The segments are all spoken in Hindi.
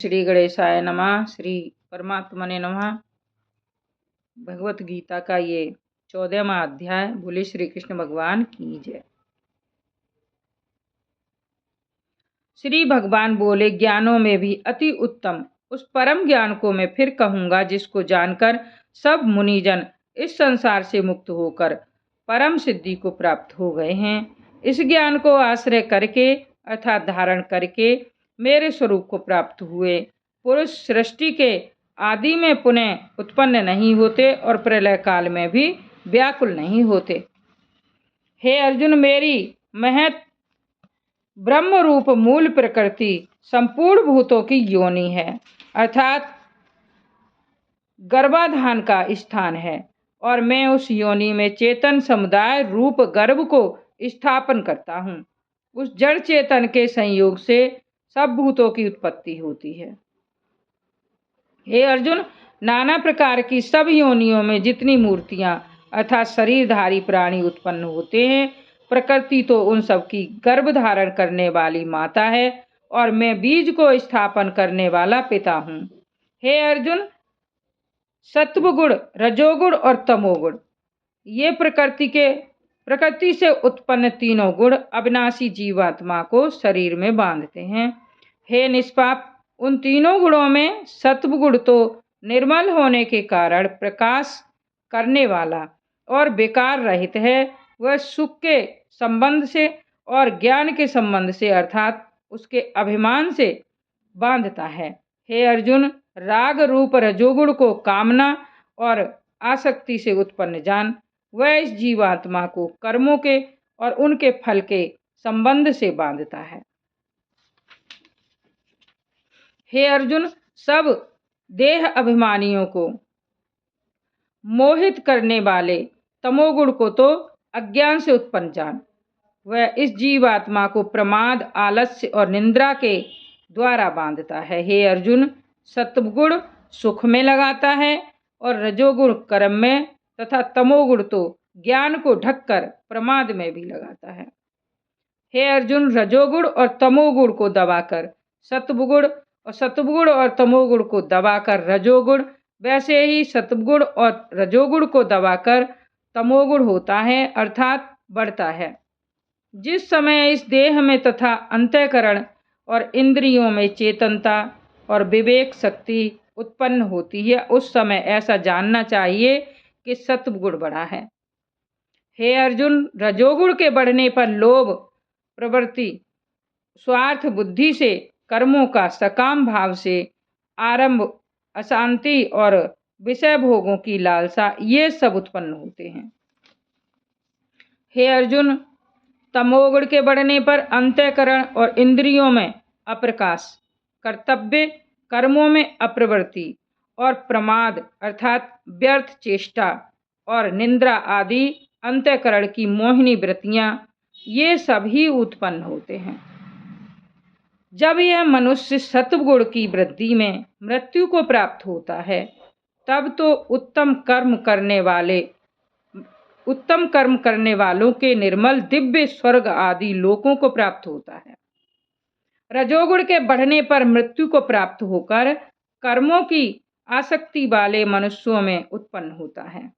श्री गणेशाय नमः। श्री परमात्मने नमः। भगवत गीता का ये 14वां अध्याय। बोले श्री कृष्ण भगवान की जय। श्री भगवान बोले, ज्ञानों में भी अति उत्तम उस परम ज्ञान को मैं फिर कहूँगा जिसको जानकर सब मुनिजन इस संसार से मुक्त होकर परम सिद्धि को प्राप्त हो गए हैं। इस ज्ञान को आश्रय करके अर्थात धारण करके मेरे स्वरूप को प्राप्त हुए पुरुष सृष्टि के आदि में पुनः उत्पन्न नहीं होते और प्रलय काल में भी व्याकुल नहीं होते। हे अर्जुन, मेरी महत ब्रह्म रूप मूल प्रकृति संपूर्ण भूतों की योनि है, अर्थात गर्भाधान का स्थान है, और मैं उस योनि में चेतन समुदाय रूप गर्भ को स्थापन करता हूँ। उस जड़ चेतन के संयोग से सब भूतों की उत्पत्ति होती है। हे अर्जुन, नाना प्रकार की सब योनियों में जितनी मूर्तियां अर्थात शरीरधारी प्राणी उत्पन्न होते हैं, प्रकृति तो उन सब की गर्भ धारण करने वाली माता है और मैं बीज को स्थापन करने वाला पिता हूँ। हे अर्जुन, सत्वगुण, रजोगुण और तमोगुण ये प्रकृति से उत्पन्न तीनों गुण अविनाशी जीवात्मा को शरीर में बांधते हैं। हे निष्पाप, उन तीनों गुणों में सत्वगुण तो निर्मल होने के कारण प्रकाश करने वाला और विकार रहित है। वह सुख के संबंध से और ज्ञान के संबंध से अर्थात उसके अभिमान से बांधता है। हे अर्जुन, राग रूप रजोगुण को कामना और आसक्ति से उत्पन्न जान। वह इस जीवात्मा को कर्मों के और उनके फल के संबंध से बांधता है। हे अर्जुन, सब देह अभिमानियों को मोहित करने वाले तमोगुण को तो अज्ञान से उत्पन्न जान। वह इस जीवात्मा को प्रमाद, आलस्य और निंद्रा के द्वारा बांधता है। हे अर्जुन, सत्वगुण सुख में लगाता है और रजोगुण कर्म में तथा तमोगुण तो ज्ञान को ढककर प्रमाद में भी लगाता है। हे अर्जुन, रजोगुण और तमोगुण को दबाकर सत्वगुण और तमोगुण को दबाकर रजोगुण, वैसे ही सत्वगुण और रजोगुण को दबाकर तमोगुण होता है अर्थात बढ़ता है। जिस समय इस देह में तथा अंतःकरण और इंद्रियों में चेतनता और विवेक शक्ति उत्पन्न होती है, उस समय ऐसा जानना चाहिए कि सत्वगुण बढ़ा है। हे अर्जुन, रजोगुण के बढ़ने पर लोभ प्रवृत्ति, स्वार्थ बुद्धि से कर्मों का सकाम भाव से आरंभ, अशांति और विषय भोगों की लालसा ये सब उत्पन्न होते हैं। हे अर्जुन, तमोगुण के बढ़ने पर अंतःकरण और इंद्रियों में अप्रकाश, कर्तव्य कर्मों में अप्रवृत्ति और प्रमाद अर्थात व्यर्थ चेष्टा और निंद्रा आदि अंतःकरण की मोहिनी वृत्तियां ये सभी उत्पन्न होते हैं। जब यह मनुष्य सत्वगुण की वृद्धि में मृत्यु को प्राप्त होता है, तब तो उत्तम कर्म करने वालों के निर्मल दिव्य स्वर्ग आदि लोकों को प्राप्त होता है। रजोगुण के बढ़ने पर मृत्यु को प्राप्त होकर कर्मों की आसक्ति वाले मनुष्यों में उत्पन्न होता है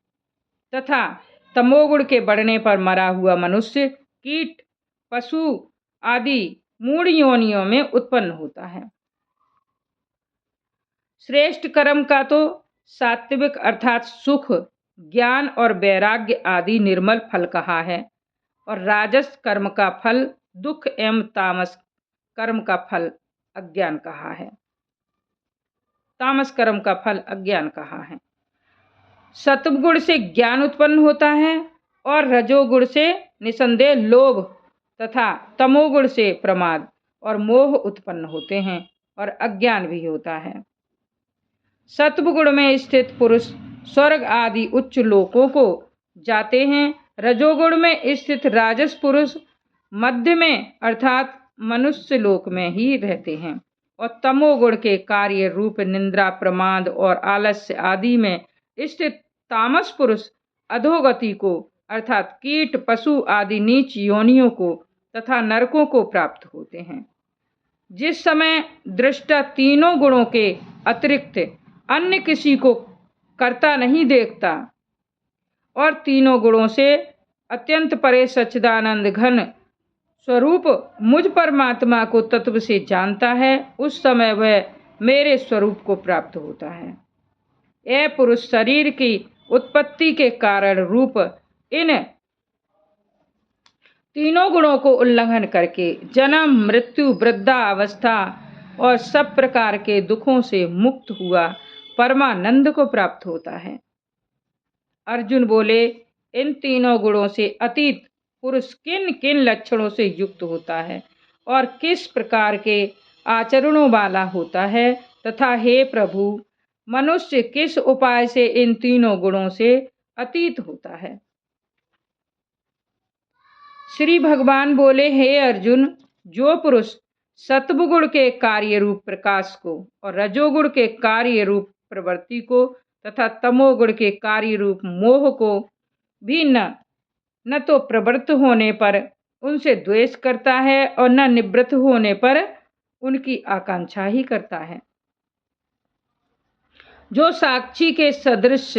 तथा तमोगुण के बढ़ने पर मरा हुआ मनुष्य, कीट, पशु आदि मूढ़ योनियों में उत्पन्न होता है। श्रेष्ठ कर्म का तो सात्विक अर्थात सुख, ज्ञान और वैराग्य आदि निर्मल फल कहा है, और राजस कर्म का फल दुख एवं तामस कर्म का फल अज्ञान कहा है। सत्वगुण से ज्ञान उत्पन्न होता है और रजोगुण से निसंदेह लोभ तथा तमोगुण से प्रमाद और मोह उत्पन्न होते हैं और अज्ञान भी होता है। सत्वगुण में स्थित पुरुष स्वर्ग आदि उच्च लोकों को जाते हैं। रजोगुण में स्थित राजस पुरुष मध्य में अर्थात मनुष्य लोक में ही रहते हैं, और तमोगुण के कार्य रूप निंद्रा, प्रमाद और आलस्य आदि में स्थित तामस पुरुष अधोगति को अर्थात कीट, पशु आदि नीच योनियों को तथा नरकों को प्राप्त होते हैं। जिस समय दृष्टा तीनों गुणों के अतिरिक्त अन्य किसी को करता नहीं देखता और तीनों गुणों से अत्यंत परे सच्चिदानंद घन स्वरूप मुझ परमात्मा को तत्व से जानता है, उस समय वह मेरे स्वरूप को प्राप्त होता है। यह पुरुष शरीर की उत्पत्ति के कारण रूप इन तीनों गुणों को उल्लंघन करके जन्म, मृत्यु, वृद्धावस्था और सब प्रकार के दुखों से मुक्त हुआ परमानंद को प्राप्त होता है। अर्जुन बोले, इन तीनों गुणों से अतीत पुरुष किन किन लक्षणों से युक्त होता है और किस प्रकार के आचरणों वाला होता है, तथा हे प्रभु, मनुष्य किस उपाय से इन तीनों गुणों से अतीत होता है। श्री भगवान बोले, हे अर्जुन, जो पुरुष सत्वगुण के कार्य रूप प्रकाश को और रजोगुण के कार्य रूप प्रवृत्ति को तथा तमोगुण के कार्य रूप मोह को भी न तो प्रवृत्त होने पर उनसे द्वेष करता है और न निवृत्त होने पर उनकी आकांक्षा ही करता है, जो साक्षी के सदृश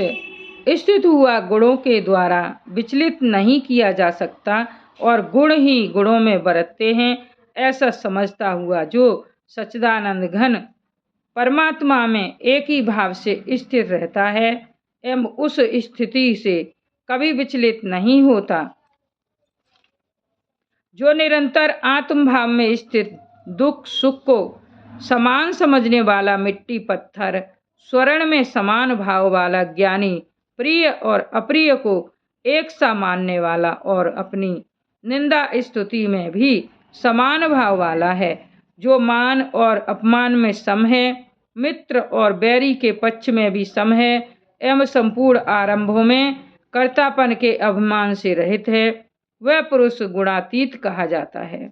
स्थित हुआ गुणों के द्वारा विचलित नहीं किया जा सकता और गुण ही गुणों में बरतते हैं, ऐसा समझता हुआ जो सच्चिदानंद घन परमात्मा में एक ही भाव से स्थिर रहता है एवं उस स्थिति से कभी विचलित नहीं होता, जो निरंतर आत्म भाव में स्थित दुख सुख को समान समझने वाला मिट्टी पत्थर, स्वर्ण में समान भाव वाला ज्ञानी, प्रिय और अप्रिय को एक सा मानने वाला और अपनी निंदा स्तुति में भी समान भाव वाला है, जो मान और अपमान में सम है, मित्र और बैरी के पक्ष में भी सम है एवं संपूर्ण आरंभों में कर्तापन के अभिमान से रहित है, वह पुरुष गुणातीत कहा जाता है।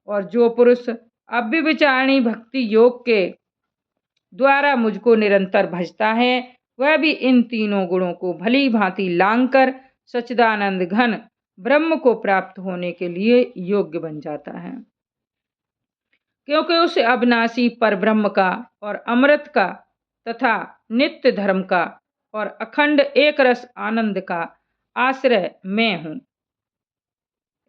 और जो पुरुष अव्यभिचारिणी भक्ति योग के द्वारा मुझको निरंतर भजता है, वह भी इन तीनों गुणों को भली भांति लांघकर सच्चिदानंद घन ब्रह्म को प्राप्त होने के लिए योग्य बन जाता है, क्योंकि उस अविनाशी पर ब्रह्म का और अमृत का तथा नित्य धर्म का और अखंड एक रस आनंद का आश्रय मैं हूँ।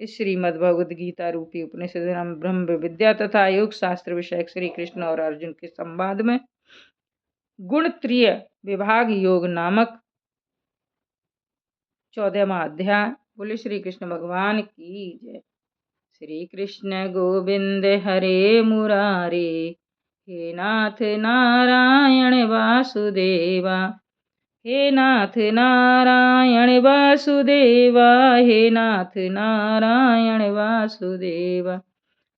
इस श्रीमद् भगवद गीता रूपी उपनिषद ब्रह्म विद्या तथा योग शास्त्र विषयक श्री कृष्ण और अर्जुन के संवाद में गुणत्रिय विभाग योग नामक 14वां अध्याय। बोले श्री कृष्ण भगवान की जय। श्री कृष्ण गोविंद हरे मुरारे, हे नाथ नारायण वासुदेवा, हे नाथ नारायण वासुदेवा, हे नाथ नारायण वासुदेवा।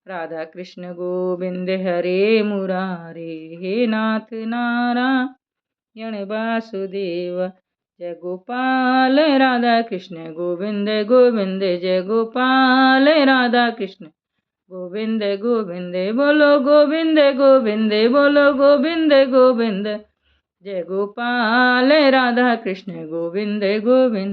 राधा कृष्ण गोविंद हरे मुरारे, हे नाथ नारायण वासुदेवा। जय गोपाल राधा कृष्ण गोविंद गोविंद, जय गोपाल राधा कृष्ण गोविंद गोविंद। बोलो गोविंद गोविंद, बोलो गोविंद गोविंद, जय गोपाल राधा कृष्ण गोविंद गोविंद।